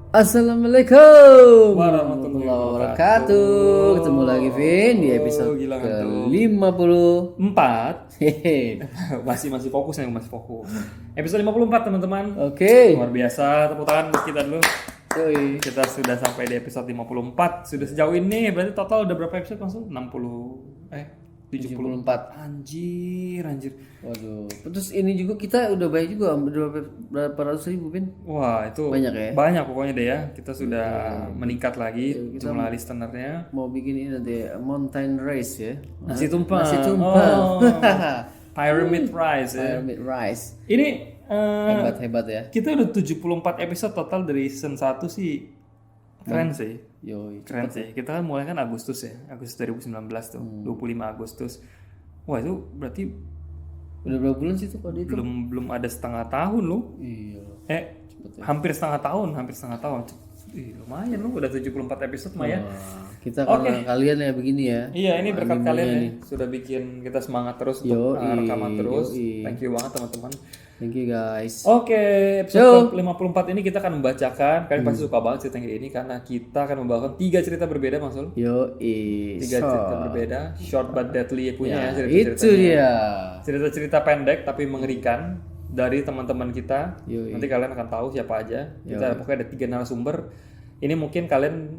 Assalamualaikum Warahmatullahi wabarakatuh. Ketemu lagi Vin di episode ke-54. Hehe. masih fokus nih, masih fokus. Episode 54 teman-teman. Oke. Luar biasa, tepuk tangan buat kita dulu. Yoi. Kita sudah sampai di episode 54. Sudah sejauh ini berarti total udah berapa episode langsung? 74. Anjir. Waduh. Terus ini juga kita udah banyak juga, berapa ratus ribu Vin? Wah, itu Banyak ya? Banyak pokoknya deh ya. Kita sudah meningkat lagi jumlah listenernya. Mau bikin ini nanti mountain race ya. Nasi tumpeng. Nasi tumpeng. Oh. Pyramid Rice ya. Pyramid rice. Ini Hebat ya. kita udah 74 episode total dari season 1 sih. Keren sih. Yoi. Keren sih. Kita kan mulai kan Agustus ya. Agustus 2019 tuh. 25 Agustus. Wah, itu berarti Udah berapa bulan sih tuh kalau itu? belum ada setengah tahun loh. Iya. Hampir setengah tahun. Ih, lumayan loh, udah 74 episode lumayan. Wah, kita karena kalian ya begini ya. Iya, ini berkat kalian ya. Sudah bikin kita semangat terus untuk rekaman terus. Thank you banget teman-teman. Thank you guys. Oke, episode 54 ini kita akan membacakan. Kalian pasti suka banget cerita kayak ini karena kita akan membawakan 3 cerita berbeda, Bang Sul. 3 cerita berbeda, short but deadly punya ya cerita-ceritanya. Itu dia. Cerita-cerita pendek tapi mengerikan dari teman-teman kita. Nanti kalian akan tahu siapa aja. Kita pokoknya ada 3 narasumber. Ini mungkin kalian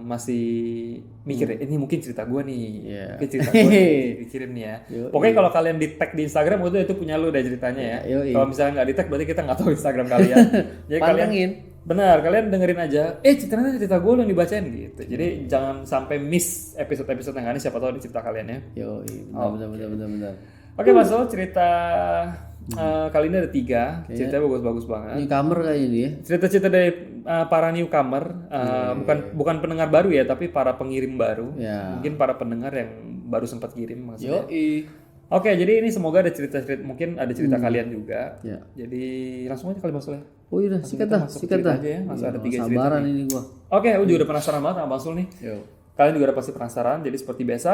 masih mikir ini mungkin cerita gue nih, mungkin cerita gue nih, dikirim nih ya. Pokoknya kalau kalian di tag di Instagram itu punya lu deh ceritanya ya. Kalau misalnya nggak di tag berarti kita nggak tahu Instagram kalian. Jadi kalian dengerin aja. Cerita gue lo yang dibacain gitu. Jadi jangan sampai miss episode-episode yang ini, siapa tahu di cerita kalian ya. Benar. Oke, masuk cerita. Kali ini ada 3 ceritanya bagus-bagus banget. Newcomer kayaknya dia. Cerita-cerita dari para newcomer, bukan pendengar baru ya, tapi para pengirim baru. Mungkin para pendengar yang baru sempat kirim maksudnya. Oke, jadi ini semoga ada cerita-cerita, mungkin ada cerita kalian juga. Jadi langsung aja kali Bang Sul ya. Oh iya, sikat dah. Aja ya. Langsung ada 3 cerita. Sabaran ini gua. Oke, aku juga udah penasaran banget sama Bang Sul nih. Kalian juga udah pasti penasaran. Jadi seperti biasa,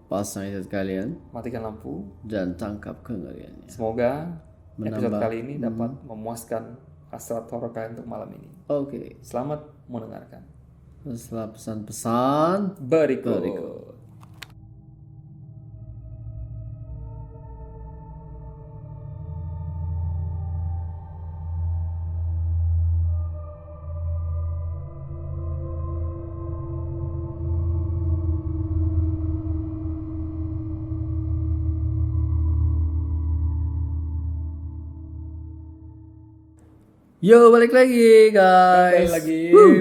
pasang headset kalian, matikan lampu, dan tangkap kengeriannya. Semoga episode kali ini dapat memuaskan hasrat horor kalian untuk malam ini. Oke. Selamat mendengarkan. Setelah pesan-pesan berikut. Yo, balik lagi guys.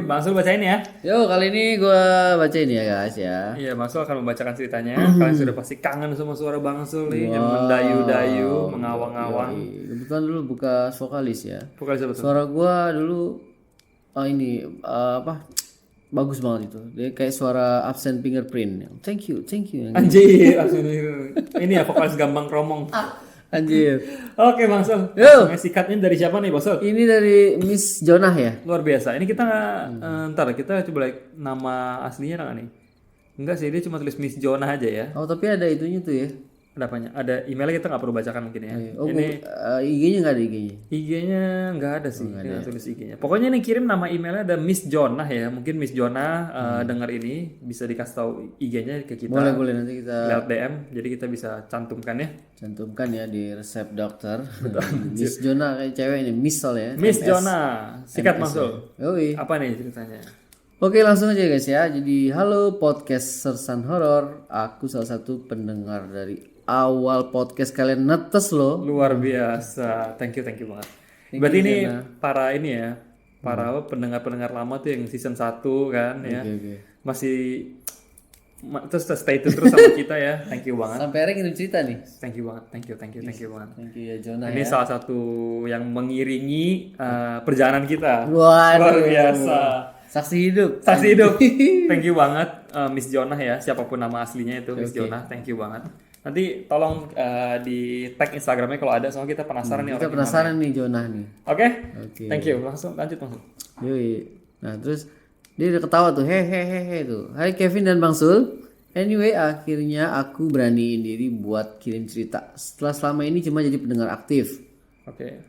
Bang Sul bacain ya. Yo, kali ini gue bacain ya guys ya. Iya, Bang Sul akan membacakan ceritanya. Kalian sudah pasti kangen sama suara Bang Sul nih yang mendayu-dayu, mengawang-awang. Kebetulan dulu buka vokalis ya. Vokalis apa tuh? Suara gue dulu bagus banget itu. Dia kayak suara absent fingerprint. Thank you. Anjir, ini ya vokalis Gambang Kromong. Anjir. Oke Bang Sul. Sikatnya dari siapa nih Bang Sul? Ini dari Miss Jonah ya. Luar biasa. Ini kita ntar kita coba nama aslinya nggak nih? Enggak sih, dia cuma tulis Miss Jonah aja ya. Oh tapi ada itunya tuh ya. Ada apanya? Ada emailnya kita nggak perlu bacakan mungkin ya. Ini IG-nya nggak ada IG-nya. IG-nya nggak ada sih. Dia nggak tulis IG-nya. Pokoknya nih kirim nama emailnya ada Miss Jonah ya. Mungkin Miss Jonah dengar ini bisa dikasih tahu IG-nya ke kita. Boleh nanti kita lewat DM. Jadi kita bisa cantumkan ya. Cantumkan ya di resep dokter. Miss Jonah kayak cewek ini, Miss soalnya. Miss Jonah. Sikat masuk. Apa nih ceritanya? Oke, langsung aja guys ya. Jadi halo podcast Sersan Horor. Aku salah satu pendengar dari awal podcast kalian netes loh. Luar biasa. Thank you banget. Berarti ini para pendengar-pendengar lama tuh yang season 1 kan ya. Masih terus stay tune terus sama kita ya. Thank you banget. Sampai akhirnya ngirim cerita nih. Thank you banget. Thank you banget. Thank you ya Jonah. Ini salah satu yang mengiringi perjalanan kita. Luar biasa. Saksi hidup. Thank you banget Miss Jonah ya. Siapapun nama aslinya itu Miss Jonah. Thank you banget. Nanti tolong di tag Instagramnya kalau ada, soalnya kita penasaran nih kita penasaran nih Jonah nih. Oke. Thank you. Lanjut. Yoi. Nah terus dia udah ketawa tuh, hehehe tuh. Hai Kevin dan Bang Sul. Anyway, akhirnya aku beraniin diri buat kirim cerita. Setelah selama ini cuma jadi pendengar aktif. Oke.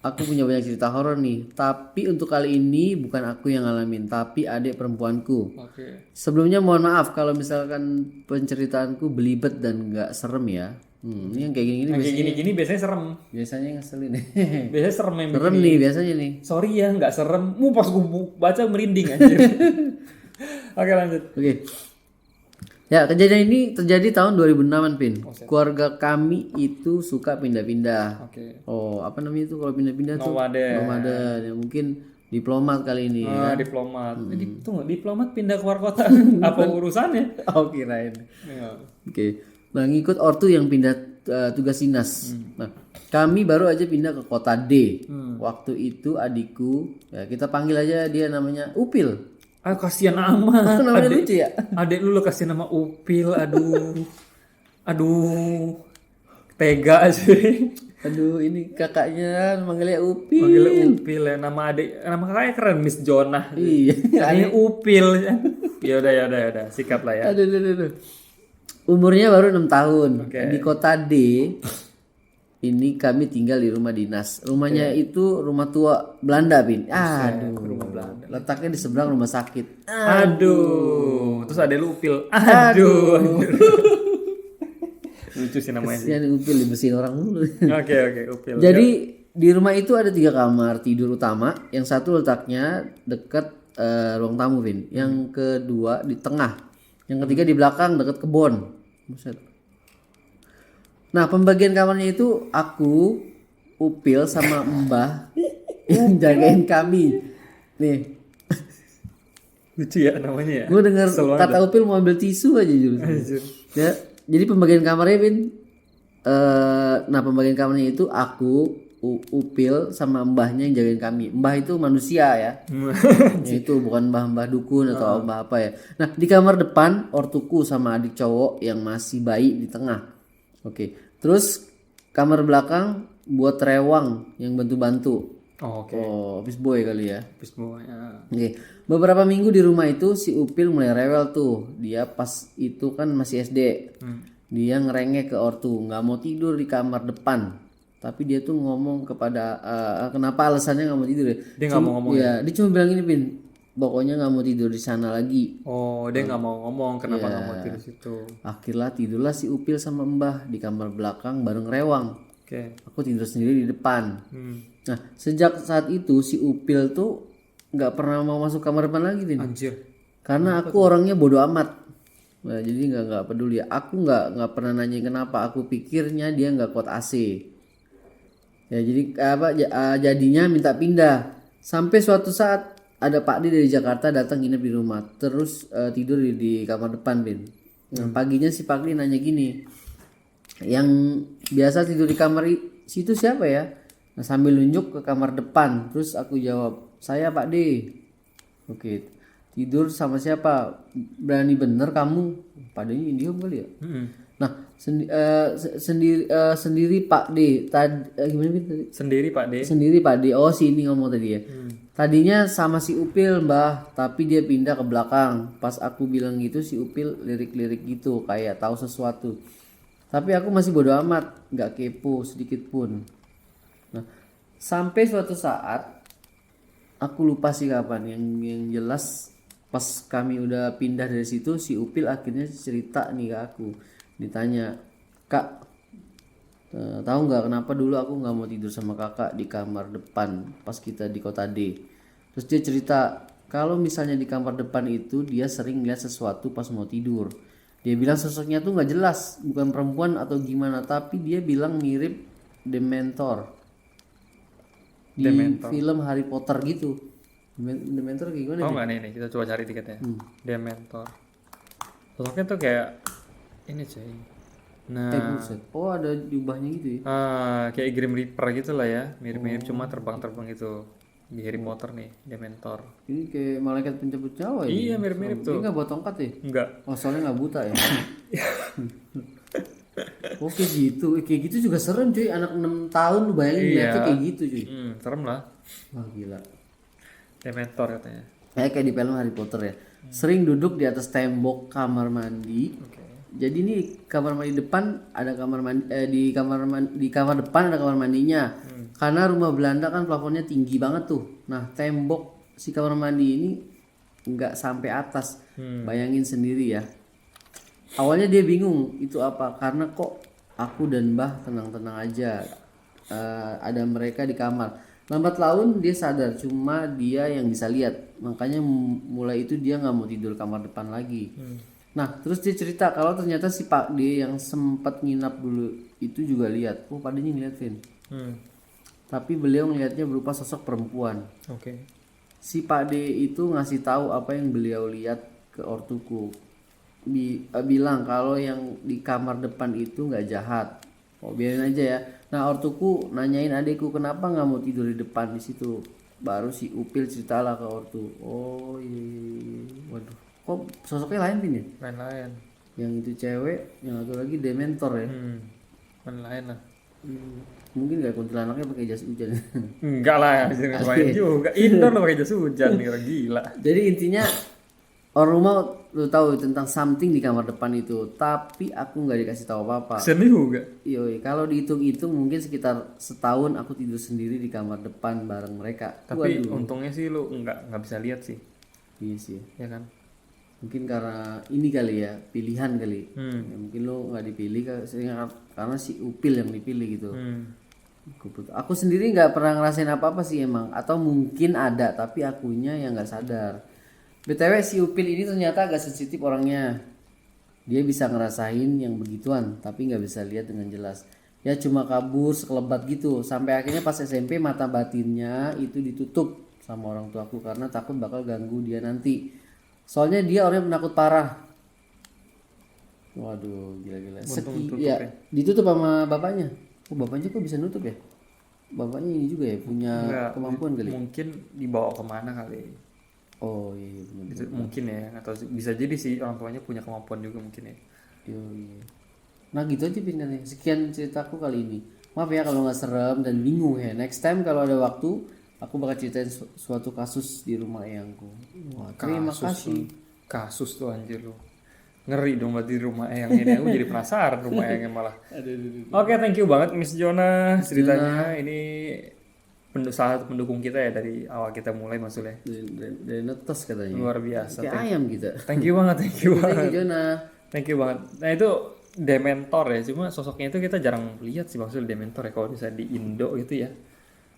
aku punya banyak cerita horor nih. Tapi untuk kali ini bukan aku yang ngalamin, tapi adik perempuanku. Oke. Sebelumnya mohon maaf kalau misalkan penceritaanku belibet dan nggak serem ya. Ini yang kayak gini-gini Yang kayak biasanya, gini-gini biasanya serem. biasanya ngeselin nih. Biasanya serem yang Serem begini. nih biasanya nih. Sorry ya, nggak serem. Pas gue baca merinding anjir. Oke lanjut. Oke. Ya, kejadian ini terjadi tahun 2006-an, Pin. Keluarga kami itu suka pindah-pindah. Oke. Oh, apa namanya itu kalau pindah-pindah tuh? Nomaden. Nomaden. Ya, mungkin diplomat kali ini ya. Diplomat. Jadi tunggu, diplomat pindah keluar kota. Apa urusannya? Oh, kirain. Ya. Oke. Nah, ngikut ortu yang pindah tugas dinas. Nah, kami baru aja pindah ke kota D. Waktu itu adikku, ya kita panggil aja dia namanya Upil. Kasihan amat. Namanya lucu ya? Adek lu kasih nama Upil, aduh. Aduh. Tega sih. Aduh, ini kakaknya manggilnya Upil. Manggilnya Upil ya. Nama kakaknya keren, Miss Jonah. Iya. Kayaknya Upil. Ya udah. Sikat lah ya. Aduh. Umurnya baru 6 tahun. Di kota D. Ini kami tinggal di rumah dinas. Rumahnya itu rumah tua Belanda, Bin. Aduh. Rumah Belanda. Letaknya di seberang rumah sakit. Aduh. Terus ada lu Upil. Aduh. Lucu sih namanya sih. Yang Upil dibersihin orang dulu. Oke, Upil. Jadi di rumah itu ada 3 kamar tidur utama. Yang satu letaknya dekat ruang tamu, Bin. Yang kedua di tengah. Yang ketiga di belakang dekat kebun. Buset. Nah, pembagian kamarnya itu aku, Upil sama Mbah yang jagain kami. Nih, Lucu ya namanya ya. gue dengar kata Upil mau ambil tisu aja jujur. Ya, jadi pembagian kamarnya, Bin. Nah, pembagian kamarnya itu aku, Upil sama mbahnya yang jagain kami. Mbah itu manusia ya. Ya itu bukan mbah-mbah dukun atau mbah apa ya. Nah, di kamar depan ortuku sama adik cowok yang masih bayi di tengah. Oke. Terus kamar belakang buat rewang yang bantu-bantu. Oh, oke. Oh, office boy kali ya. Habis ya. Oke. Beberapa minggu di rumah itu si Upil mulai rewel tuh. Dia pas itu kan masih SD. Dia ngerengek ke ortu, nggak mau tidur di kamar depan. Tapi dia tuh ngomong kepada kenapa alasannya nggak mau tidur ya? Dia nggak mau ngomong. Ya, dia cuma bilang ini, Pin. Pokoknya nggak mau tidur di sana lagi. Oh, dia nggak mau ngomong kenapa nggak mau tidur situ. Akhirnya tidurlah si Upil sama Mbah di kamar belakang bareng rewang. Oke. Aku tidur sendiri di depan. Nah, sejak saat itu si Upil tuh nggak pernah mau masuk kamar depan lagi, Tin. Anjir. Karena aku orangnya bodoh amat. Nah, jadi nggak peduli. Aku nggak pernah nanya kenapa. Aku pikirnya dia nggak kuat AC. Ya jadi jadinya minta pindah. Sampai suatu saat ada Pak D dari Jakarta datang nginep di rumah. Terus tidur di kamar depan, Bin. Nah, paginya si Pak D nanya gini. Yang biasa tidur di kamar situ siapa ya? Nah, sambil nunjuk ke kamar depan. Terus aku jawab, saya Pak D. Oke. Tidur sama siapa? Berani bener kamu? Pak D-nya indium kali ya? Nah, sendiri Pak D. Gimana tadi? Sendiri Pak D. Sendiri Pak D. Oh, si ini ngomong tadi ya. Tadinya sama si Upil, Mbah, tapi dia pindah ke belakang. Pas aku bilang gitu si Upil lirik-lirik gitu, kayak tahu sesuatu. Tapi aku masih bodo amat, nggak kepo sedikit pun. Nah, sampai suatu saat aku lupa sih kapan, yang jelas pas kami udah pindah dari situ si Upil akhirnya cerita nih ke aku. Ditanya, "Kak, tahu nggak kenapa dulu aku nggak mau tidur sama kakak di kamar depan pas kita di kota D?" Terus dia cerita kalau misalnya di kamar depan itu dia sering lihat sesuatu pas mau tidur. Dia bilang sosoknya tuh nggak jelas, bukan perempuan atau gimana, tapi dia bilang mirip Dementor di film Harry Potter gitu. Dementor kayak gimana? Oh nggak nih, kita coba cari tiketnya. Dementor. Sosoknya tuh kayak ini cuy. Nah, Buset. Oh ada jubahnya gitu ya? Kayak Grim Reaper gitu lah ya, mirip-mirip cuma terbang-terbang gitu. Di Harry Potter nih, Dementor. Ini kayak malaikat pencabut nyawa ya? Iya mirip-mirip tuh. Dia nggak bawa tongkat ya? Enggak. Oh soalnya nggak buta ya? Oke gitu, kayak gitu juga serem cuy. Anak 6 tahun lu bayangin lihatnya kayak gitu cuy. Serem lah. Wah gila. Dementor katanya. Kayak di film Harry Potter ya. Sering duduk di atas tembok kamar mandi. Jadi nih kamar mandi depan ada kamar mandi di kamar depan ada kamar mandinya. Karena rumah Belanda kan plafonnya tinggi banget tuh. Nah, tembok si kamar mandi ini nggak sampai atas. Bayangin sendiri ya. Awalnya dia bingung itu apa karena kok aku dan Mbah tenang-tenang aja. Ada mereka di kamar. Lambat laun dia sadar cuma dia yang bisa lihat. Makanya mulai itu dia nggak mau tidur kamar depan lagi. Nah, terus dia cerita kalau ternyata si Pak D yang sempat nginap dulu itu juga lihat. Oh, Pak D-nya ngeliat, Vin. Tapi beliau ngelihatnya berupa sosok perempuan. Oke. Si Pak D itu ngasih tahu apa yang beliau lihat ke ortuku. Bilang kalau yang di kamar depan itu nggak jahat. Oh, biarin aja ya. Nah, ortuku nanyain adekku kenapa nggak mau tidur di depan di situ. Baru si Upil ceritalah ke ortu. Oh iya. Waduh. Kok sosoknya lain Pin ya? Lain-lain. Yang itu cewek, yang satu lagi dementor ya. Lain lah. Mungkin gak kuntilanaknya pakai jas hujan. Enggak lah, jangan main juga. Indoor lo pakai jas hujan nih, orang gila. Jadi intinya orang rumah lu tahu tentang something di kamar depan itu, tapi aku nggak dikasih tahu apa-apa. Sedih juga. Yoi, kalau dihitung-hitung mungkin sekitar setahun aku tidur sendiri di kamar depan bareng mereka. Tapi untungnya sih lu nggak bisa lihat sih. Iya sih. Ya kan? Mungkin karena ini kali ya, pilihan kali. Ya, mungkin lo nggak dipilih karena si Upil yang dipilih gitu. Aku sendiri nggak pernah ngerasain apa-apa sih emang, atau mungkin ada tapi akunya yang nggak sadar. BTW si Upil ini ternyata agak sensitif orangnya. Dia bisa ngerasain yang begituan tapi nggak bisa lihat dengan jelas. Ya cuma kabur sekelebat gitu. Sampai akhirnya pas SMP mata batinnya itu ditutup sama orang tuaku karena takut bakal ganggu dia nanti. Soalnya dia orangnya penakut parah. Waduh, gila-gila. Ya, ditutup sama bapaknya. Oh, bapaknya kok bisa nutup ya? Bapaknya ini juga ya punya kemampuan kali. Mungkin dibawa kemana kali. Oh iya benar. Itu mungkin ya, atau bisa jadi sih orang tuanya punya kemampuan juga mungkin ya. Iya. Nah gitu aja pindahannya. Sekian ceritaku kali ini. Maaf ya kalau nggak serem dan bingung ya. Next time kalau ada waktu aku bakal ceritain suatu kasus di rumah eyangku. Wah, terima kasih. Kasus tuh anjir lu. Ngeri dong berarti di rumah eyang ini. Aku jadi penasaran rumah eyangnya malah. Oke, thank you banget Miss Jonah ceritanya. Ini salah satu pendukung kita ya dari awal kita mulai maksudnya. Dari netes katanya. Luar biasa. Kayak ayam kita. Thank you banget. Thank you Jonah. Thank you banget. Nah itu dementor ya. Cuma sosoknya itu kita jarang lihat sih maksudnya dementor ya. Kalau misalnya di Indo gitu ya.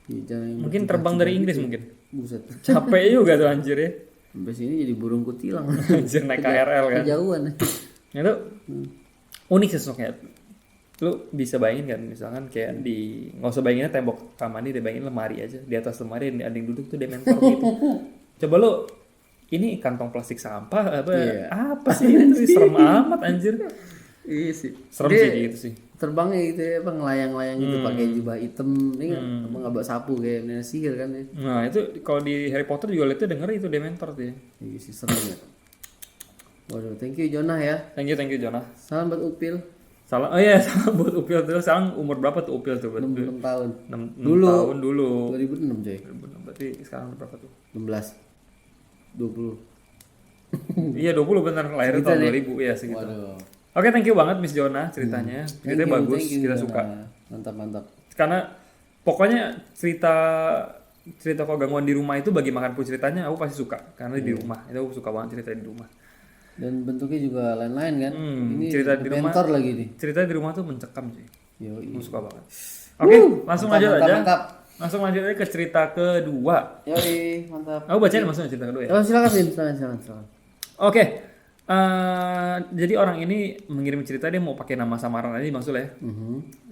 Mungkin terbang dari Inggris mungkin. Buset. Capek juga tuh anjir ya. Sampai sini jadi burung kutilang. Anjir naik KRL kan. Kejauhan. Itu unik sosoknya. Lu bisa bayangin kan misalkan kayak nggak usah bayanginnya tembok kamar mandi, bayangin lemari aja. Di atas lemari ada yang duduk tuh dementor gitu. Coba lu ini kantong plastik sampah apa sih itu serem amat anjir. Iya sih. Serem sih gitu sih. Terbangnya gitu ya, ngelayang-layang gitu pakai jubah hitam, ini kan nggak bawa sapu kayak nenek sihir kan ya. Nah itu kalau di Harry Potter juga lihatnya denger itu dementor tuh ya. Iya sih serem ya. Waduh, thank you Jonah ya. Thank you Jonah. Salam buat Upil. Salam buat Upil tuh. Sekarang umur berapa tuh Upil tuh? 6 tahun. 6 tahun dulu. 2006 coy. 2006 berarti sekarang berapa tuh? 16. 20. Iya 20 benar lahir tahun 2000 ya segitu. Waduh. Oke, thank you banget Miss Jonah ceritanya. Ceritanya bagus, kita suka. Mantap. Karena pokoknya cerita kok gangguan di rumah itu bagi makan pun ceritanya aku pasti suka karena di rumah. Itu aku suka banget cerita di rumah. Dan bentuknya juga lain-lain kan. Ini cerita di rumah lagi nih. Cerita di rumah tuh mencekam sih. Aku suka banget. Oke, langsung aja. Langsung lanjut aja ke cerita kedua. Yoi, mantap. Aku bacain maksudnya cerita kedua ya. Oh, silakan. Oke. Jadi orang ini mengirim cerita dia mau pakai nama samaran aja maksudnya.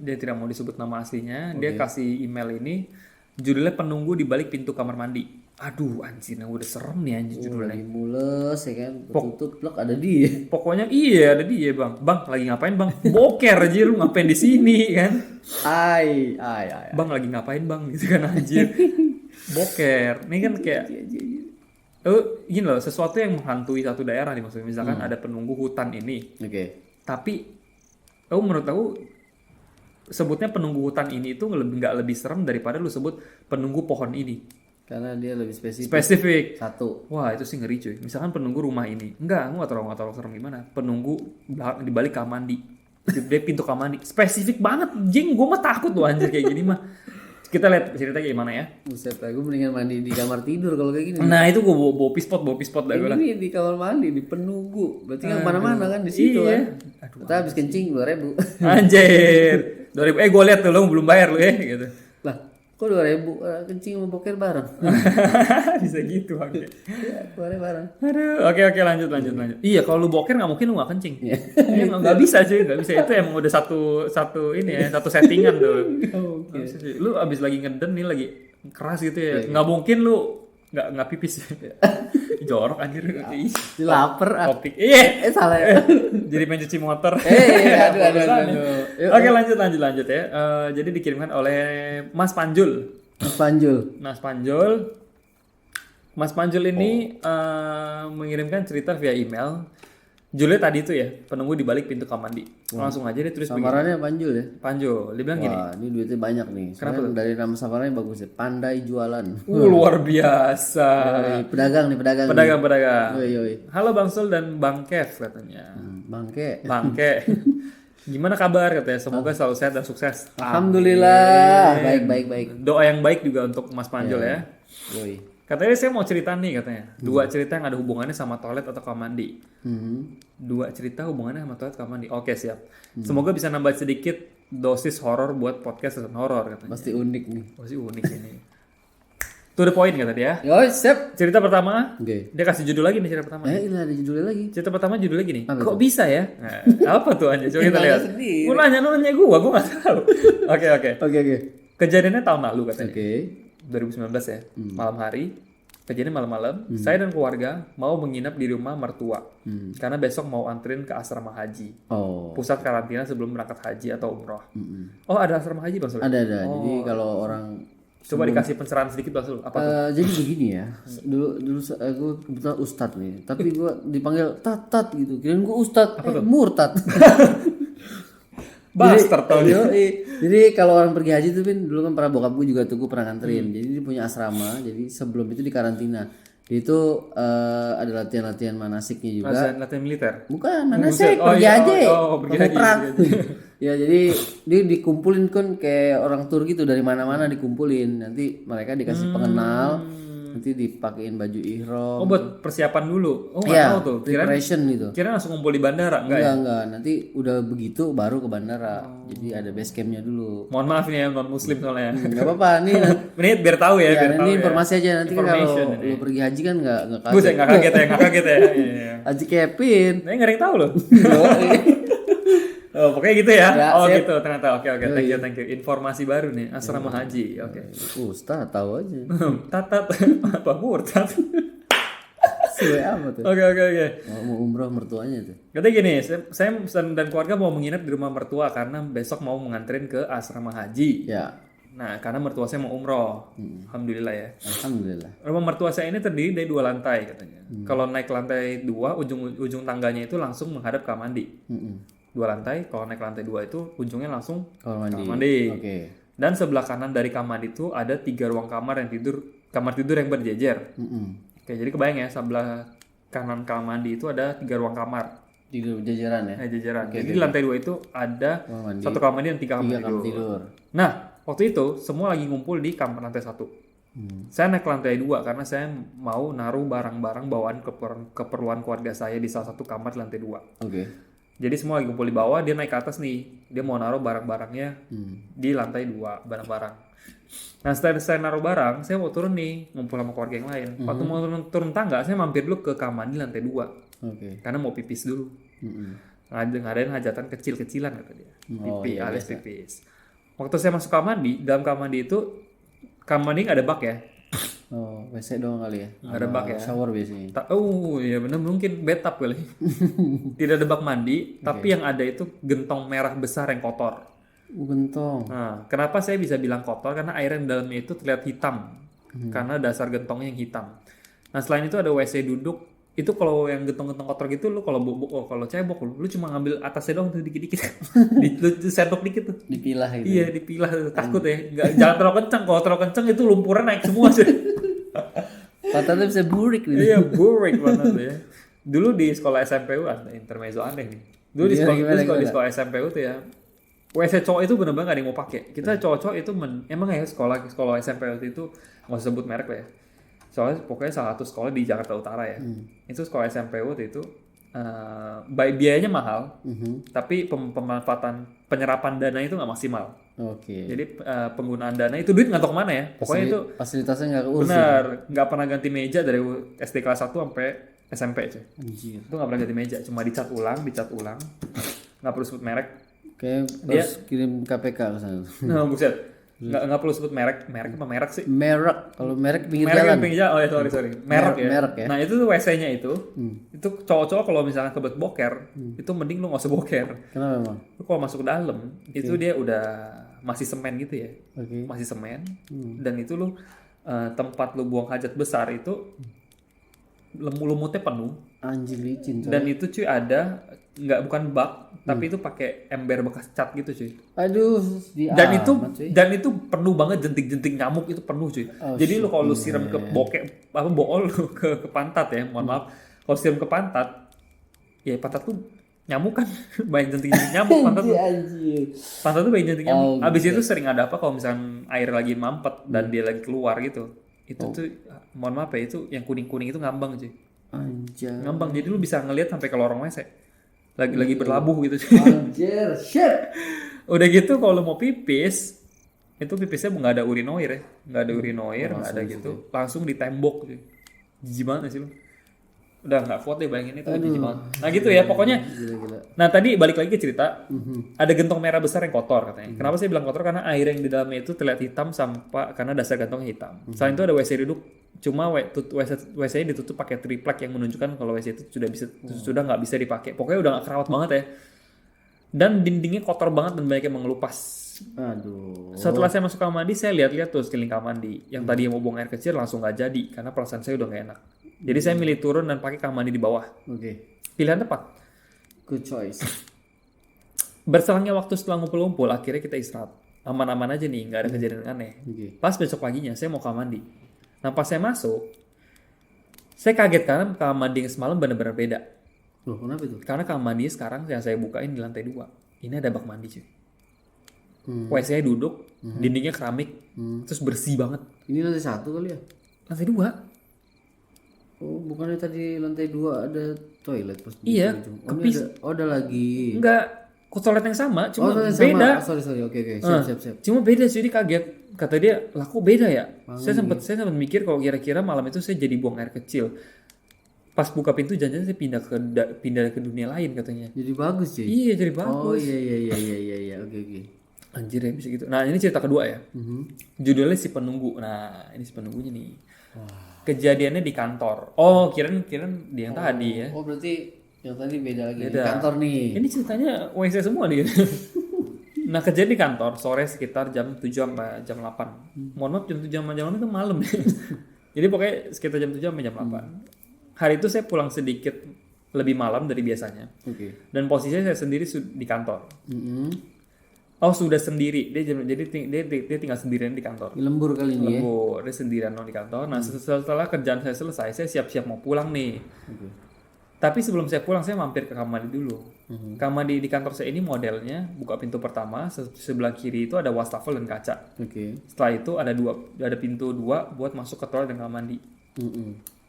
Dia tidak mau disebut nama aslinya. Dia kasih email ini judulnya penunggu di balik pintu kamar mandi. Aduh anjir, udah serem nih anjir judulnya. Lagi mules ya kan, tutup blok ada dia. Pokoknya iya ada dia bang. Bang lagi ngapain bang? Boker aja lu ngapain di sini kan? Ay. Bang lagi ngapain bang? Gitu kan anjir. Boker. Ini kan kayak gini loh, sesuatu yang menghantui satu daerah nih maksudnya. Misalkan ada penunggu hutan ini. Oke. Tapi menurut aku sebutnya penunggu hutan ini itu nggak lebih serem daripada lu sebut penunggu pohon ini. Karena dia lebih spesifik. Spesifik. Satu. Wah itu sih ngeri cuy. Misalkan penunggu rumah ini, enggak, aku nggak tahu serem gimana. Penunggu di balik kamar mandi, di pintu kamar mandi, spesifik banget. Jing, gue mah takut loh anjir kayak gini mah. Kita lihat ceritanya gimana ya. Buset, gue mendingan mandi di kamar tidur kalau kayak gini. Nah itu gue bawa pispot dah gue. Ini di kamar mandi, di penunggu. Berarti kan kemana-mana kan di situ kan. Kita habis kencing 2.000. Anjir. 2.000. Gue lihat tuh lo belum bayar lo ya gitu. Lah, kok 2.000 kencing sama boker bareng? Bisa gitu oke. Iya, keluarnya bareng. Aduh, oke lanjut. Iya, kalau lu boker nggak mungkin lu nggak kencing. Iya, nggak bisa cuy, nggak bisa. Itu emang udah satu ini ya, satu settingan tuh. Okay. Lu abis lagi ngeden nih, lagi keras gitu ya, nggak mungkin lu nggak pipis. Jorok anjir. Lapar. Topik. Iya. Salah ya. Jadi main cuci motor. Aduh. Oke lanjut ya. Jadi dikirimkan oleh Mas Panjul. Mas Panjul ini mengirimkan cerita via email. Julnya tadi itu ya, penunggu di balik pintu kamar mandi. Langsung aja dia tulis samarannya Panjul ya? Panjul. Dia bilang gini. Wah, ini duitnya banyak nih. Kenapa? Dari nama samarannya bagus ya. Pandai jualan. Luar biasa. Pedagang. Pedagang. Yoi. Halo Bang Sul dan Bang Kev katanya. Bangke. Gimana kabar katanya? Semoga selalu sehat dan sukses. Alhamdulillah. Baik. Doa yang baik juga untuk Mas Panjul ya. Yoi. Katanya saya mau cerita nih katanya. 2 cerita yang ada hubungannya sama toilet atau kamar mandi. 2 cerita hubungannya sama toilet kamar mandi. Oke, siap. Semoga bisa nambah sedikit dosis horor buat podcast tentang horor katanya. Pasti unik nih. Pasti unik ini. To the point kata dia. Yo, siap. Cerita pertama. Oke. Dia kasih judul lagi nih cerita pertama. Ini ada judulnya lagi. Cerita pertama judulnya gini. Apa Kok bisa ya? Nah, apa tuh aja? Coba kita lihat. Lu nanya gua nggak tahu. Oke. Kejadiannya tahun lalu katanya. 2019 ya, malam hari. Kejadian malam-malam, saya dan keluarga mau menginap di rumah mertua. Karena besok mau anterin ke asrama haji. Pusat karantina sebelum berangkat haji atau umroh. Oh, ada asrama haji Bang Sul? Ada. Jadi kalau orang coba dikasih pencerahan sedikit Bang Sul. Apa tuh? Jadi begini ya. Dulu aku kebetulan ustadz nih, tapi gue dipanggil tat gitu. Kirain gue ustadz, murtad. Bastard tau dia. Jadi kalau orang pergi haji tuh dulu kan para bokap gue juga tuh gue pernah nganterin. Jadi dia punya asrama. Jadi sebelum itu di karantina. Itu ada latihan manasiknya juga. Latihan militer? Bukan, manasik pergi haji. Pergi perang. Ya jadi dia dikumpulin kan kayak orang tur gitu dari mana-mana dikumpulin. Nanti mereka dikasih pengenal. Nanti dipakein baju ihram. Oh, buat persiapan dulu. Oh, nggak tahu tuh. Preparation gitu. Kira langsung ngumpul di bandara, enggak? Enggak. Nanti udah begitu baru ke bandara. Jadi ada base campnya dulu. Mohon maaf nih ya, non muslim soalnya. Enggak apa-apa nih. Ini biar tahu ya, biar tahu. Ini informasi aja nanti kan kalau lu pergi haji kan enggak kaget. Enggak kaget ya. Haji Kevin. Nah, enggak ada yang tahu loh. Oh, pokoknya gitu ya. Siap. Gitu ternyata. Oke. Thank you. Informasi baru nih, asrama haji. Oke. Ustaz tahu aja. Tatat apa murtad? Sesuai apa tuh? Oke. Mau umroh mertuanya tuh. Katanya gini, saya dan keluarga mau menginap di rumah mertua karena besok mau menganterin ke asrama haji. Ya. Nah, karena mertua saya mau umroh. Alhamdulillah ya. Alhamdulillah. Rumah mertua saya ini terdiri dari 2 lantai katanya. Kalau naik lantai 2, ujung tangganya itu langsung menghadap kamar mandi. 2 lantai, kalau naik lantai 2 itu ujungnya langsung kamar mandi. Oke. Dan sebelah kanan dari kamar mandi itu ada 3 ruang kamar kamar tidur yang berjejer. Oke, jadi kebayang ya, sebelah kanan kamar mandi itu ada 3 ruang kamar. Tidur jajaran ya? Jajaran. Jadi di lantai 2 itu ada 1 kamar mandi dan 3 kamar tidur. Nah, waktu itu semua lagi ngumpul di kamar lantai 1. Saya naik ke lantai 2 karena saya mau naruh barang-barang bawaan keperluan keluarga saya di salah satu kamar di lantai 2. Oke. Jadi semua lagi kumpul di bawah, dia naik ke atas nih. Dia mau naruh barang-barangnya di lantai 2, barang-barang. Nah setelah saya naruh barang, saya mau turun nih, ngumpul sama keluarga yang lain. Waktu mau turun tangga, saya mampir dulu ke kamar di lantai 2. Karena mau pipis dulu. Ngadain hajatan kecil-kecilan kata dia. Alias pipis. Waktu saya masuk kamar mandi, dalam kamar mandi itu, kamar mandi nggak ada bak ya. Oh, WC doang kali ya? Nggak ada bak ya? Shower biasanya. Iya benar, mungkin bathtub kali. Tidak ada bak mandi, tapi yang ada itu gentong merah besar yang kotor. Gentong. Nah, kenapa saya bisa bilang kotor? Karena air yang dalamnya itu terlihat hitam. Karena dasar gentongnya yang hitam. Nah, selain itu ada WC duduk. Itu kalau yang gentong-gentong kotor gitu, lu kalau kalau cebok lu cuma ngambil atasnya doang tuh dikit-dikit. Lu sendok dikit tuh. Dipilah gitu. Iya, dipilah. Takut ya. Jangan terlalu kencang. Kalau terlalu kencang itu lumpurnya naik semua sih. Pantatnya bisa burik gitu. Iya, burik banget ya. Dulu di sekolah SMPU ada intermezzo aneh nih. Dulu di sekolah SMPU tuh ya, WC cowok itu benar-benar gak ada yang mau pakai. Kita cowok-cowok itu emang ya sekolah SMPU itu nggak usah sebut merek lah ya. Soalnya pokoknya salah satu sekolah di Jakarta Utara ya. Itu sekolah SMPU itu biayanya mahal, tapi penyerapan dana itu nggak maksimal. Oke. Jadi penggunaan dana itu duit nggak tahu kemana ya. Pokoknya itu fasilitasnya nggak keurus. benar, nggak pernah ganti meja dari SD kelas 1 sampai SMP cuy. Anjir. Itu nggak pernah ganti meja, cuma dicat ulang, nggak perlu sebut merek. Kayak harus kirim KPK ke sana. Nah, buset. Nggak perlu sebut merek apa merek sih? Merek, kalau merek pinggir Merek jalan. yang pinggir jalan. Oh ya sorry. Merek ya. Merek ya. Nah itu tuh WC-nya itu cowok-cowok kalau misalnya kebelet boker, itu mending lu nggak usah boker. Kenapa emang? Lu kalau masuk ke dalam, itu dia udah masih semen gitu ya. Oke. Masih semen. Dan itu lu tempat lu buang hajat besar itu lumutnya penuh. Anjir licin. Dan itu cuy ada bukan bak, tapi itu pakai ember bekas cat gitu cuy. Aduh, dan itu penuh banget jentik-jentik nyamuk itu penuh cuy. Jadi lu kalau lu siram ke bool lu ke pantat ya, mohon maaf. Kalau siram ke pantat, ya pantat tuh nyamuk kan banyak jentik-jentik nyamuk pantat tuh. Pantat tuh banyak jentik nyamuk. Abis itu sering ada apa kalau misalnya air lagi mampet dan dia lagi keluar gitu. Itu tuh mohon maaf ya, itu yang kuning-kuning itu ngambang cuy. Anjir. Ngambang, jadi lu bisa ngelihat sampai ke lorong WC. Lagi berlabuh gitu. Anjir, shit. Udah gitu kalau lu mau pipis, itu pipisnya nggak ada urinoir ya. Nggak ada urinoir, nggak ada gitu. Langsung di tembok. Jijik banget sih lu. Udah nggak kuat deh bayangin itu, jijik banget. Nah gitu ya pokoknya. Gila. Nah tadi balik lagi ke cerita, ada gentong merah besar yang kotor katanya. Kenapa saya bilang kotor? Karena air yang di dalamnya itu terlihat hitam karena dasar gentongnya hitam. Selain itu ada WC duduk, cuma WC-nya ditutup pakai triplek yang menunjukkan kalau WC itu sudah nggak bisa dipakai. Pokoknya udah nggak kerawat banget ya. Dan dindingnya kotor banget dan banyak yang mengelupas. Aduh. Setelah saya masuk kamar mandi, saya lihat-lihat tuh sekeliling kamar mandi. Yang tadi yang mau buang air kecil langsung nggak jadi karena perasaan saya udah nggak enak. Jadi saya milih turun dan pakai kamar mandi di bawah. Oke. Pilihan tepat. Good choice. Berselangnya waktu setelah ngumpul-ngumpul, akhirnya kita istirahat. Aman-aman aja nih, nggak ada kejadian aneh. Pas besok paginya, saya mau kamar mandi. Nah pas saya masuk, saya kaget karena kamar mandi yang semalam benar-benar beda. Loh, kenapa itu? Karena kamar mandi sekarang yang saya bukain di lantai 2. Ini ada bak mandi cuy. WC-nya duduk, dindingnya keramik, terus bersih banget. Ini lantai 1 kali ya? Lantai 2. Oh, bukannya tadi lantai 2 ada toilet pas Iya, ada lagi. Enggak, toilet yang sama, cuma toilet beda. Sama. Sorry. Oke. Siap. Cuma beda sih, dia kaget. Kata dia, lah kok beda ya? Saya sempat mikir kalau kira-kira malam itu saya jadi buang air kecil. Pas buka pintu jangan-jangan saya pindah ke dunia lain katanya. Jadi bagus sih. Iya, jadi bagus. Oh iya. Oke. Anjir ya bisa gitu. Nah, ini cerita kedua ya. Judulnya Si Penunggu. Nah, ini si penunggunya nih. Kejadiannya di kantor. Oh, kirain dia yang tadi ya. Oh, berarti yang tadi beda lagi. Di kantor nih. Ini ceritanya WC semua nih. Nah, kejadian di kantor sore sekitar jam 7 sampai jam 8. Mohon maaf, jam 7 sampai jam 8 itu malam ya. Jadi pokoknya sekitar jam 7 sampai jam 8. Hari itu saya pulang sedikit lebih malam dari biasanya. Oke. Dan posisinya saya sendiri di kantor. Oh, sudah sendiri. Dia tinggal sendirian di kantor. Lembur kali ini Lembur, dia sendirian di kantor. Nah, setelah kerjaan saya selesai, saya siap-siap mau pulang nih. Tapi sebelum saya pulang, saya mampir ke kamar mandi dulu. Kamar mandi di kantor saya ini modelnya buka pintu pertama, sebelah kiri itu ada wastafel dan kaca. Setelah itu ada pintu 2 buat masuk ke toilet dan kamar mandi.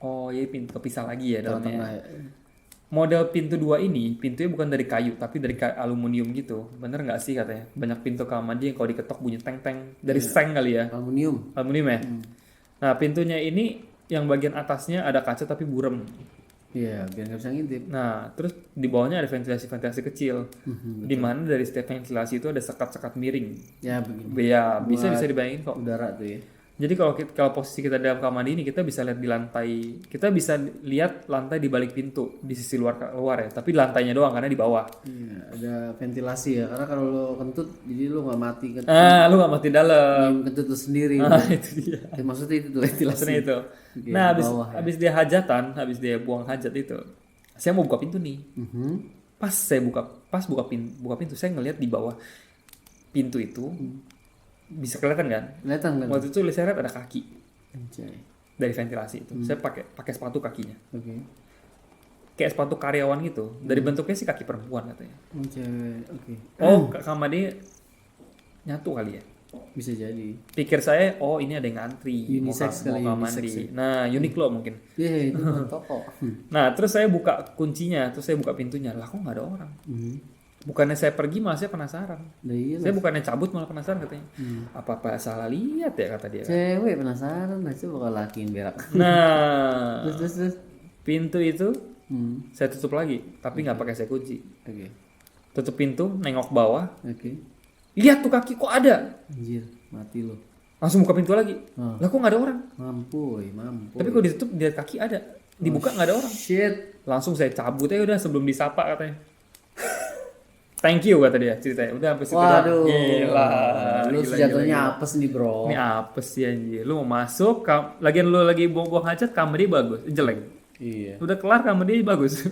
Oh, iya pintu kepisah lagi ya dalamnya. Model pintu 2 ini, pintunya bukan dari kayu, tapi dari aluminium gitu. Bener nggak sih katanya? Banyak pintu kamar mandi yang kalau diketok bunyi teng-teng. Dari seng kali ya? Aluminium ya? Nah, pintunya ini yang bagian atasnya ada kaca tapi burem. Iya, biar nggak bisa ngintip. Nah, terus di bawahnya ada ventilasi kecil. Di mana dari setiap ventilasi itu ada sekat-sekat miring. Ya, begini. Ya, bisa dibayangin kok. Udara tuh ya. Jadi kalau posisi kita dalam kamar mandi ini, kita bisa lihat di lantai, kita bisa lihat lantai di balik pintu di sisi luar ya, tapi lantainya doang karena di bawah. Iya, ada ventilasi ya, karena kalau lo kentut jadi lo nggak mati kan. Lu nggak mati dalam. Kentut lo sendiri. Itu dia. Maksudnya itu tuh ventilasi. Maksudnya itu. Okay, nah, habis dia hajatan, habis dia buang hajat itu, saya mau buka pintu nih. Pas buka pintu, saya ngelihat di bawah pintu itu. Bisa kelihatan kan? Kelihatan kan? Waktu itu saya lihat ada kaki. Anjay. dari ventilasi itu. Saya pakai sepatu kakinya. Oke. Kayak sepatu karyawan gitu. Dari bentuknya sih kaki perempuan katanya. Oh, cewek. Oke. Oh, sama dia nyatu kali ya. Bisa jadi. Pikir saya, oh ini ada yang ngantri. Unisex mau kali, ke unisex mandi. ya. Nah, Uniqlo mungkin. Iya, itu bukan toko. Nah, terus saya buka kuncinya, terus saya buka pintunya. Lah kok nggak ada orang? Bukannya saya pergi malah saya penasaran. Nah, iya Saya bukannya cabut malah penasaran katanya. Apa salah lihat ya kata dia. cewek penasaran, nah itu bakal laki yang berak. Nah, Terus. pintu itu saya tutup lagi, tapi nggak pakai saya kunci. Oke. Tutup pintu, nengok bawah, Oke. lihat tuh kaki kok ada. Anjir, mati lo. Langsung buka pintu lagi. Oh. Lah kok nggak ada orang? Mampu. Tapi kalau ditutup dia kaki ada, dibuka nggak ada orang. Shit. Langsung saya cabut aja udah sebelum disapa katanya. Thank you kata dia ceritanya. Udah sampai situ doang. Waduh. Gila. Lu Gila, sejatuhnya gila. apes nih, Bro. Ini apa sih anjir? Lu mau masuk, lagian lu lagi buang-buang hajat, kamar dia bagus, jelek. Iya. Udah kelar kamar dia bagus.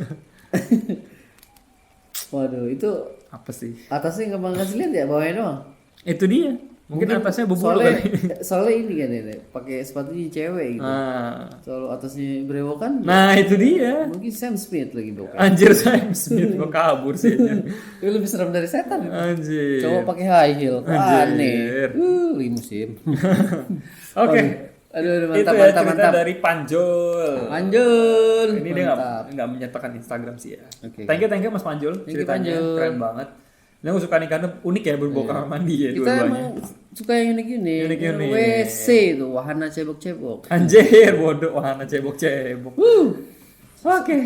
Waduh, itu Apa sih? atasnya nggak bakal kasih lihat ya, bawahnya doang. Itu dia. Mungkin atasnya bubur soalnya, kali. soalnya ini kan ya, pakai sepatunya cewek gitu. Nah. Soalnya atasnya brewokan. Nah, itu dia. Mungkin Sam Smith lagi bro. Anjir Sam Smith kok kabur sih. Itu lebih serem dari setan. Anjir. Cowok pakai high heel. Anjir. Aneh. Limusin. Oke. Aduh, Itu mantap, ya mantap, cerita mantap. dari Panjul. Panjul. Ini dia Mantap. nggak menyertakan Instagram sih ya. Oke. Thank you Mas Panjul. Thank you, Ceritanya Panjul. keren banget. Ini aku suka nih karena unik ya berbau kamar mandi ya Kita dua-duanya. emang suka yang unik-unik. Unik-unik. WC itu wahana cebok-cebok. Anjir bodoh wahana cebok-cebok. Oke.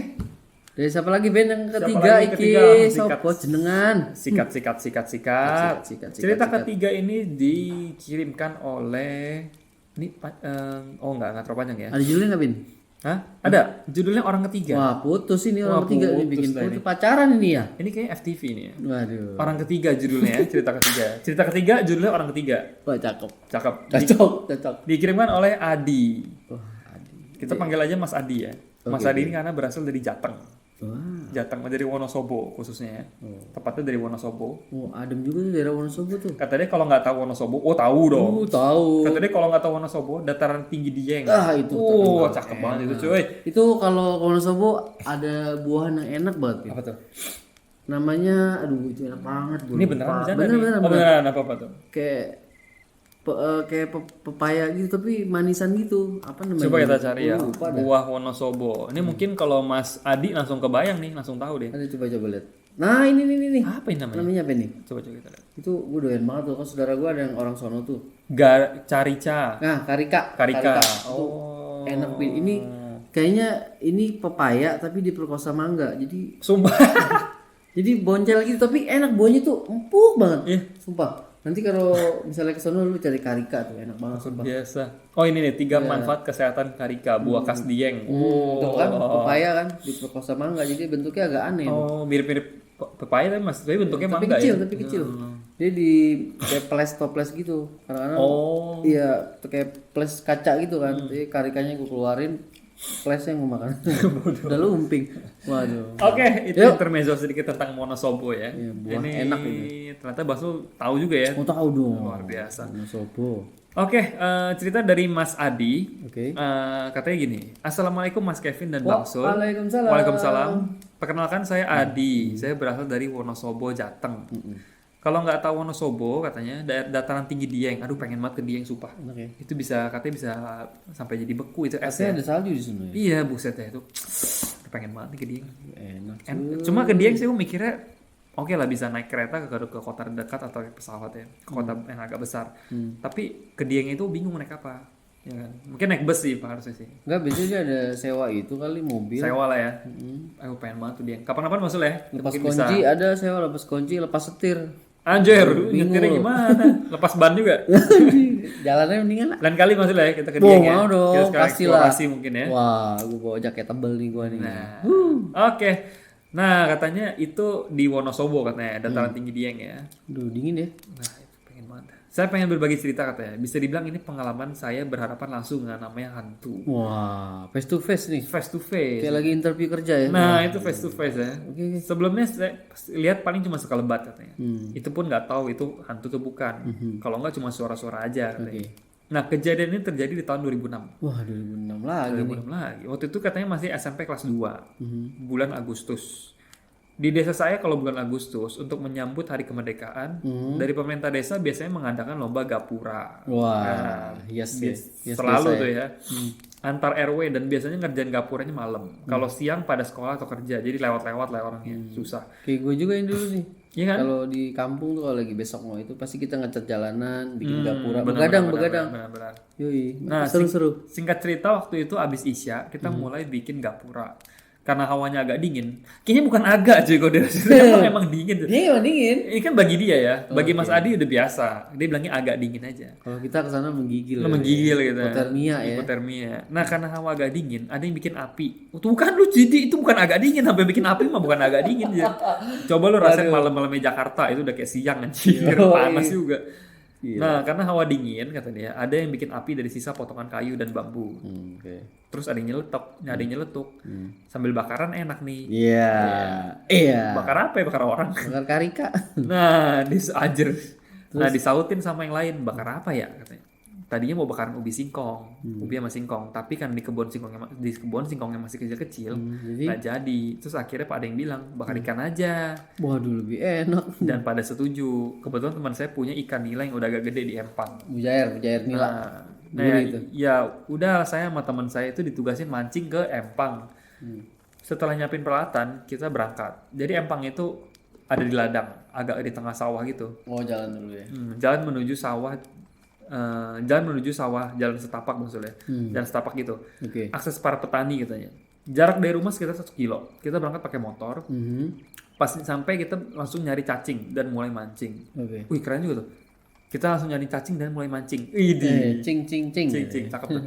Dari siapa lagi Ben yang Siapa ketiga lagi iki? ketiga? Sopo jenengan? Sikat. Sikat. Cerita ketiga ini dikirimkan oleh ini nggak terlalu panjang ya. Ada judulnya nggak Ben? Hah? Ada. Judulnya orang ketiga. Wah putus ini orang Wah, ketiga ini putus bikin dah putus pacaran ini ya. Ini kayak FTV nih ya. Waduh. Orang ketiga judulnya ya, cerita ketiga. Cerita ketiga judulnya orang ketiga. Wah cakep. Cakep. Cocok. Dikirimkan oleh Adi. Wah, Adi. Kita panggil aja Mas Adi ya. Mas Oke, Adi ini karena berasal dari Jateng. Wah. Jateng dari Wonosobo khususnya ya. Tepatnya dari Wonosobo. Oh, adem juga tuh daerah Wonosobo tuh. Kata dia kalau nggak tahu Wonosobo, oh tahu dong. Tahu. Kata dia kalau nggak tahu Wonosobo, dataran tinggi Dieng. Ah, itu Oh, terkenal. cakep banget itu cuy. Itu kalau Wonosobo ada buahan yang enak banget. Ben. Apa tuh? Namanya, aduh itu enak banget. Gua Ini lupa. beneran bercanda Bener, nih? bener, Oh, bener. beneran apa tuh? Kayak pepaya gitu tapi manisan gitu. Apa namanya? Coba kita cari ya. Gua lupa dah. Buah Wonosobo. Ini mungkin kalau Mas Adi langsung kebayang nih, langsung tahu deh. Ada coba lihat. Nah, ini. Apa ini namanya? Namanya apa nih? Coba kita lihat. Itu gue doyan banget tuh. Kan saudara gue ada yang orang sono tuh. Carica. Nah, karika. Karika. Itu Oh. enak Bin. Ini kayaknya ini pepaya tapi diperkosa mangga. Jadi Sumpah. jadi boncel gitu tapi enak, buahnya tuh empuk banget. Iya. Sumpah. Nanti kalau misalnya ke sono lu cari karika tuh enak banget sumpah. Biasa. Oh ini nih 3 manfaat kesehatan karika, buah khas Dieng. Tuh kan pepaya kan diperkosa mangga jadi bentuknya agak aneh. Oh, mirip-mirip pepaya tapi bentuknya tapi mangga kecil, ya. tapi kecil. Dia di kayak toples gitu. Kadang-kadang Oh. iya, kayak ples kaca gitu kan. Jadi karikanya gue keluarin, flesnya gue makan. Udah lumping. Waduh. Oke, itu Yuk. intermezzo sedikit tentang Wonosobo ya. Iya, buah ini enak ternyata Basul tahu juga ya. Mau tahu dong. Luar biasa. Wonosobo. Oke, cerita dari Mas Adi. Oke. Katanya gini, Assalamualaikum Mas Kevin dan Bang Sul. Waalaikumsalam. Waalaikumsalam. Perkenalkan saya Adi. Saya berasal dari Wonosobo, Jateng. Kalau nggak tahu Wonosobo katanya dataran tinggi Dieng. Aduh pengen banget ke Dieng sumpah. Enak ya. Itu katanya bisa sampai jadi beku itu es Saya ya. ada salju di sana ya. Iya buset ya itu. Pengen banget nih ke Dieng. Enak. Cuma ke Dieng sih gue mikirnya oke lah bisa naik kereta ke kota dekat atau ke pesawat ya, ke kota yang agak besar. Tapi ke Dieng itu bingung naik apa, ya kan? Mungkin naik bus sih Pak harusnya sih. Enggak, biasanya dia ada sewa itu kali mobil. Sewa lah ya. Aku pengen banget tuh Dieng. Kapan-kapan masuk ya. Lepas Mungkin kunci ada sewa, lepas kunci, lepas setir. Anjir, nyetirnya gimana? Lepas ban juga. Jalannya mendingan lah. Lain kali masuk lah ya kita ke Mau Dieng ya. mau dong, Kita sekarang pastilah. eksplorasi mungkin ya. Wah, gue bawa jaket tebel nih gue nih. Nah, oke. Nah, katanya itu di Wonosobo katanya, dataran tinggi Dieng ya. Aduh, dingin ya. Nah, itu pengen banget. Saya pengen berbagi cerita katanya. Bisa dibilang ini pengalaman saya berhadapan langsung dengan namanya hantu. Wah, face to face nih. Face to face. Kayak lagi interview kerja ya. Nah, itu face to face ya. Oke. Sebelumnya saya lihat paling cuma sekelebat katanya. Itu pun nggak tahu itu hantu atau bukan. Kalau nggak cuma suara-suara aja katanya. Oke. Nah, kejadian ini terjadi di tahun 2006. Wah, 2006 lagi nih. 2006 lagi. Waktu itu katanya masih SMP kelas 2. Bulan Agustus. Di desa saya kalau bulan Agustus untuk menyambut hari kemerdekaan, dari pemerintah desa biasanya mengadakan lomba gapura. Wah, yes Selalu desa tuh ya. Antar RW dan biasanya ngerjain gapuranya malam. Kalau siang pada sekolah atau kerja, jadi lewat-lewat lah orangnya. Susah. Kayak gue juga yang dulu nih. Iya kan? Kalau di kampung tuh kalau lagi besok mau itu pasti kita ngecat jalanan, bikin gapura, Benar, begadang. benar. Yoi, Nah, seru-seru. Singkat cerita waktu itu abis Isya kita mulai bikin gapura. Karena hawanya agak dingin. Kayaknya bukan agak cuy kalau dia emang dingin. Iya, emang dingin. Ini kan bagi dia ya. Bagi Mas Adi udah biasa. Dia bilangnya agak dingin aja. Kalau kita kesana menggigil. Menggigil gitu. Hipotermia ya. Hipotermia. Nah, karena hawa agak dingin, ada yang bikin api. Tuh kan lu jadi itu bukan agak dingin, sampai bikin api mah bukan agak dingin ya. Coba lu rasain malam-malamnya Jakarta itu udah kayak siang anjir, panas juga. Iya. Nah, karena hawa dingin kata dia, ada yang bikin api dari sisa potongan kayu dan bambu. Oke. Terus ada yang nyeletuk. Sambil bakaran enak nih. Iya. Bakar apa ya? Bakar orang. Bakar karika. Nah, Nah, disautin sama yang lain, bakar apa ya katanya. Tadinya mau bakaran ubi singkong, ubi sama singkong, tapi kan di kebun singkongnya masih kecil-kecil, nggak jadi. Terus akhirnya Pak ada yang bilang bakar ikan aja. Waduh, lebih enak. Dan pada setuju. Kebetulan teman saya punya ikan nila yang udah agak gede di empang. Mujair nila. Nah ya udah saya sama teman saya itu ditugasin mancing ke empang. Setelah nyiapin peralatan, kita berangkat. Jadi empang itu ada di ladang, agak di tengah sawah gitu. Oh, jalan dulu ya. Jalan menuju sawah. Jalan setapak maksudnya. Jalan setapak gitu. Oke. Akses para petani katanya. Jarak dari rumah sekitar 1 kilo. Kita berangkat pakai motor. Pas sampai kita langsung nyari cacing dan mulai mancing. Oke. Wih, keren juga tuh. Kita langsung nyari cacing dan mulai mancing. Cing. Cakep tuh.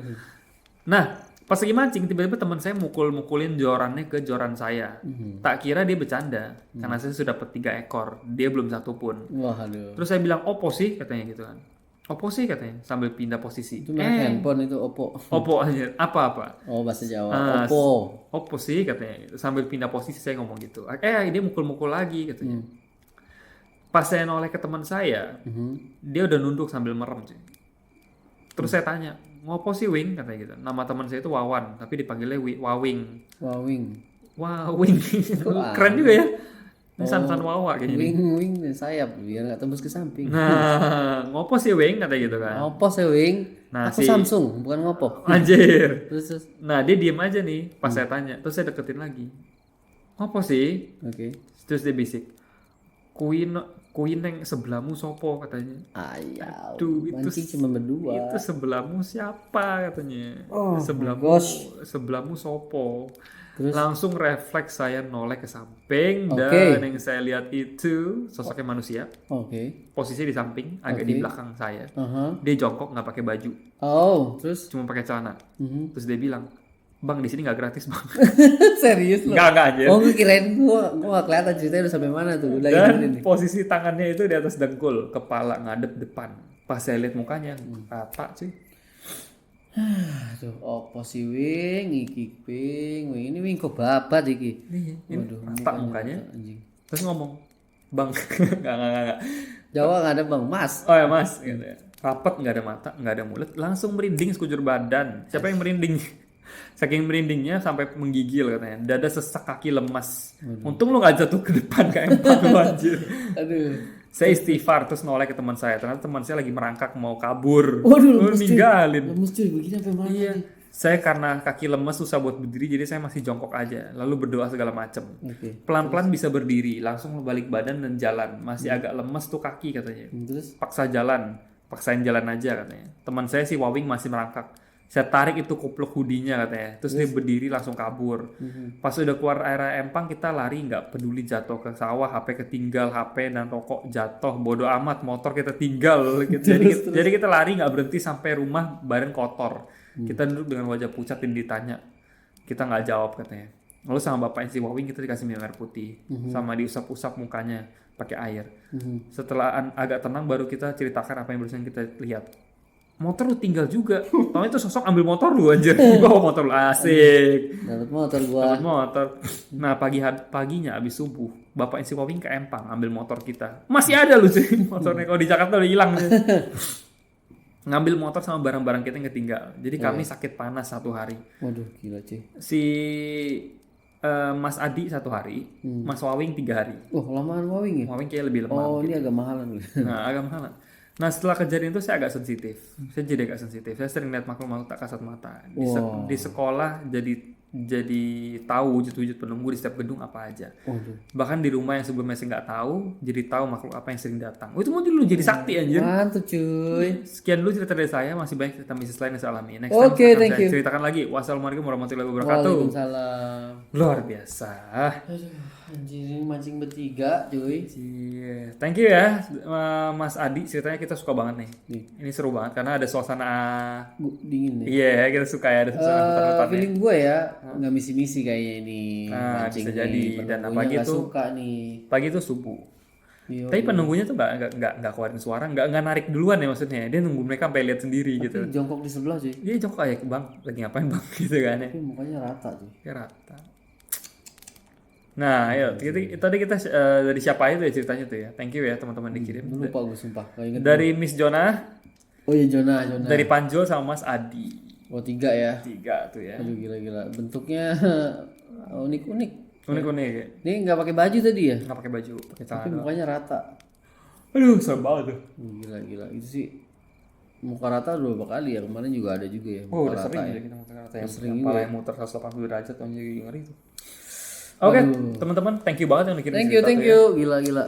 Nah, pas lagi mancing tiba-tiba teman saya mukulin jorannya ke joran saya. Tak kira dia bercanda karena saya sudah dapat 3 ekor. Dia belum satu pun. Wah, aduh. Terus saya bilang, "Opo sih?" katanya gitu kan. "Opo sih?" katanya sambil pindah posisi. Itu handphone itu Oppo. Oppo aja. Apa? Oh, bahasa Jawa. Oppo. Oppo sih katanya. Sambil pindah posisi saya ngomong gitu. Dia mukul-mukul lagi katanya. Pas saya noleh ke teman saya, dia udah nunduk sambil merem sih. Terus saya tanya, "Ngopo sih Wing?" katanya gitu. Nama teman saya itu Wawan, tapi dipanggilnya Wawing. Wawing. Keren juga ya. San Wawa kayaknya. Wing dan sayap biar nggak tembus ke samping. Nah, ngopo sih Wing kata gitu kan. Ngopo sih Wing? Nah, aku Samsung, bukan ngopo. Anjir. Terus. Nah, dia diem aja nih pas saya tanya. Terus saya deketin lagi. Ngopo sih? Oke. Terus dia bisik. Kuin yang sebelahmu sopo katanya. Aduh, mancing cuma berdua. Itu sebelahmu siapa katanya. Sebelahmu sopo. Terus? Langsung refleks saya noleh ke samping dan yang saya lihat itu sosoknya manusia. Posisinya di samping, agak di belakang saya. Dia jongkok nggak pakai baju. Terus? Cuma pakai celana. Terus dia bilang, "Bang, di sini nggak gratis bang." Serius loh? Nggak aja. Oh, gue kirain gua nggak kelihatan ceritanya udah sampai mana tuh. Dan posisi tangannya itu di atas dengkul, kepala ngadep depan. Pas saya lihat mukanya, rata sih. Aduh, opo si Wing, iki Wing, ini Wing kok babat iki. Waduh, rata mukanya. Terus ngomong, "Bang," nggak. Jawa nggak ada Bang, Mas. Oh ya Mas, gitu ya. Rapat, nggak ada mata, nggak ada mulut, langsung merinding sekujur badan. Siapa yang merinding? Saking merindingnya sampai menggigil katanya. Dada sesak, kaki lemas. Untung lu nggak jatuh ke depan kayak empang lu anjir. Aduh. Saya istighfar terus noleh ke teman saya. Ternyata teman saya lagi merangkak mau kabur. Waduh, ninggalin. Lemes cuy, begini sampai mana? Iya. Saya karena kaki lemes susah buat berdiri, jadi saya masih jongkok aja. Lalu berdoa segala macam. Pelan-pelan bisa berdiri, langsung balik badan dan jalan. Masih agak lemes tuh kaki katanya. Terus? Paksain jalan aja katanya. Teman saya si Wawing masih merangkak. Saya tarik itu kupluk hoodie-nya katanya. Terus dia berdiri langsung kabur. Pas udah keluar area empang kita lari nggak peduli jatuh ke sawah, HP ketinggal, HP dan rokok jatuh, bodo amat, motor kita tinggal. Gitu. Jadi kita lari nggak berhenti sampai rumah badan kotor. Kita duduk dengan wajah pucat dan ditanya. Kita nggak jawab katanya. Lalu sama bapaknya si Wawing kita dikasih minum air putih. Sama diusap-usap mukanya pakai air. Setelah agak tenang baru kita ceritakan apa yang barusan kita lihat. Motor lu tinggal juga. Tau itu sosok ambil motor lu anjir. Bawa motor lu asik. Dapat motor gua. Nah, paginya abis subuh, bapaknya si Wawing ke Empang ambil motor kita. Masih ada lu sih motornya. Kalau di Jakarta udah hilang. ngambil motor sama barang-barang kita yang ketinggal. Jadi kami sakit panas 1 hari. Waduh, gila cuy. Si Mas Adi 1 hari, Mas Wawing 3 hari. Oh, lamaan Wawing ya? Wawing kayak lebih lemah. Oh, ini agak mahalan. Nah, agak mahalan. Nah, setelah kejadian itu saya agak sensitif. Saya jadi agak sensitif. Saya sering lihat makhluk-makhluk tak kasat mata. Di sekolah jadi tahu wujud-wujud penunggu di setiap gedung apa aja. Bahkan di rumah yang sebelumnya saya nggak tahu, jadi tahu makhluk apa yang sering datang. Oh, itu mau dulu jadi sakti anjir. Mantap cuy. Sekian dulu cerita dari saya, masih banyak cerita mistis lain yang saya alami. Next Oke, time thank saya you. ceritakan lagi. Wassalamualaikum warahmatullahi wabarakatuh. Waalaikumsalam. Luar biasa. Aduh, anjir ini mancing bertiga cuy. Iya. Thank you ya Mas Adi, ceritanya kita suka banget nih. Ini seru banget karena ada suasana Dingin nih. iya, kita suka ya ada suasana hutan-hutan. Feeling gue ya nggak misi-misi kayaknya ini. Nah, mancing bisa nih. jadi. Dan Penunggunya apalagi nggak tuh suka nih. pagi itu subuh. Iya, Tapi penunggunya tuh nggak keluarin suara, nggak narik duluan ya maksudnya. Dia nunggu mereka sampai lihat sendiri gitu. Tapi jongkok di sebelah cuy. Dia jongkok kayak bang, lagi ngapain bang gitu kan ya. Tapi mukanya rata cuy. Ya rata. Nah, ayo tadi kita dari siapa itu ya ceritanya tuh ya. Thank you ya teman-teman dikirim. Lupa gue sumpah. Gak inget. Dari Miss Jonah, Oh iya Jona. dari Panjol sama Mas Adi. Oh 3 ya. 3 tuh ya. Aduh gila-gila. Bentuknya unik-unik. Unik-unik ya. Ini nggak pakai baju tadi ya? Nggak pakai baju, pakai Tapi celana. mukanya rata. Aduh, serem banget tuh. Gila-gila. Itu sih muka rata berapa kali ya? Kemarin juga ada juga ya. Oh, Muka udah rata sering ya. ya kita muter rata yang Sering kepala yang muter 180 derajat anjir ngeri tuh. Oke, teman-teman, thank you banget yang dikirim Thank cerita tuh you. Gila-gila.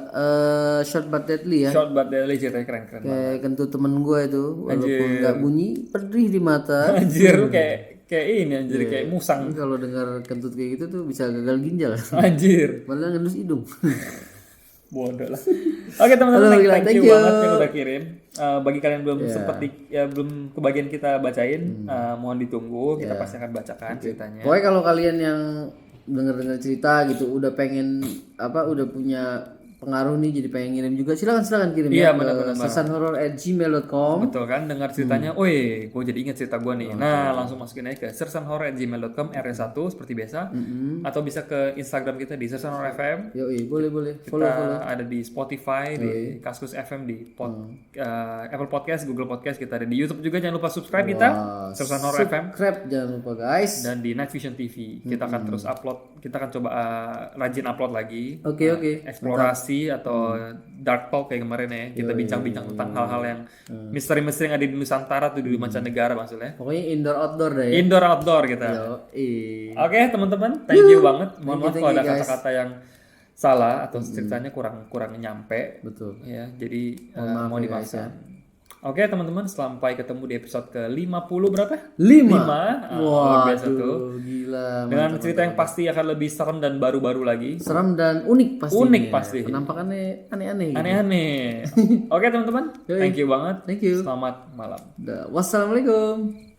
Short but deadly ya. ya. Short but deadly ceritanya keren-keren banget. Kayak kentut temen gue itu. Walaupun nggak bunyi, perih di mata. Anjir, lu kayak ini anjir, kayak musang. Tapi kalau dengar kentut kayak gitu tuh bisa gagal ginjal. Anjir. Padahal ngendus hidung. Bodoh lah. Oke teman-teman, Halo, gila, thank you banget yang udah kirim. Bagi kalian yang belum sempet belum kebagian kita bacain, mohon ditunggu. Kita pasti akan bacakan ceritanya. Pokoknya kalau kalian yang denger cerita gitu udah pengen udah punya pengaruh nih jadi pengen ngirim juga silakan kirim Iya, ya benar-benar. ke sersanhorror@gmail.com. Betul kan, dengar ceritanya, oi, gue jadi inget cerita gue nih. Nah, langsung masukin aja ke sersanhorror@gmail.com, R1 seperti biasa. Atau bisa ke Instagram kita di sersanhorror FM. Yoi, boleh. Kita ada di Spotify, di Kaskus FM, di Apple Podcast, Google Podcast, kita ada di YouTube juga. Jangan lupa subscribe kita, Sersanhorror FM. Subscribe jangan lupa guys. Dan di Night Vision TV kita akan terus upload, kita akan coba rajin upload lagi. Oke. Eksplorasi atau dark talk kayak kemarin ya, kita bincang-bincang tentang hal-hal yang misteri-misteri yang ada di Nusantara tuh di mancanegara maksudnya. Pokoknya indoor outdoor dah ya. Indoor outdoor kita. Yoi. Oke teman-teman, thank you banget. Mohon maaf Thank kalau you, ada guys. kata-kata yang salah atau ceritanya kurang nyampe. Betul. Ya, jadi maaf mohon ya, guys, dimaafkan. Oke teman-teman, sampai ketemu di episode ke-50 berapa? 5. Luar biasa tuh. Gila. Dengan cerita yang pasti akan lebih serem dan baru-baru lagi. Seram dan unik pasti. Unik pasti. Penampakannya aneh-aneh. Aneh-aneh. Oke teman-teman, thank you banget. Thank you. Selamat malam. Wassalamualaikum.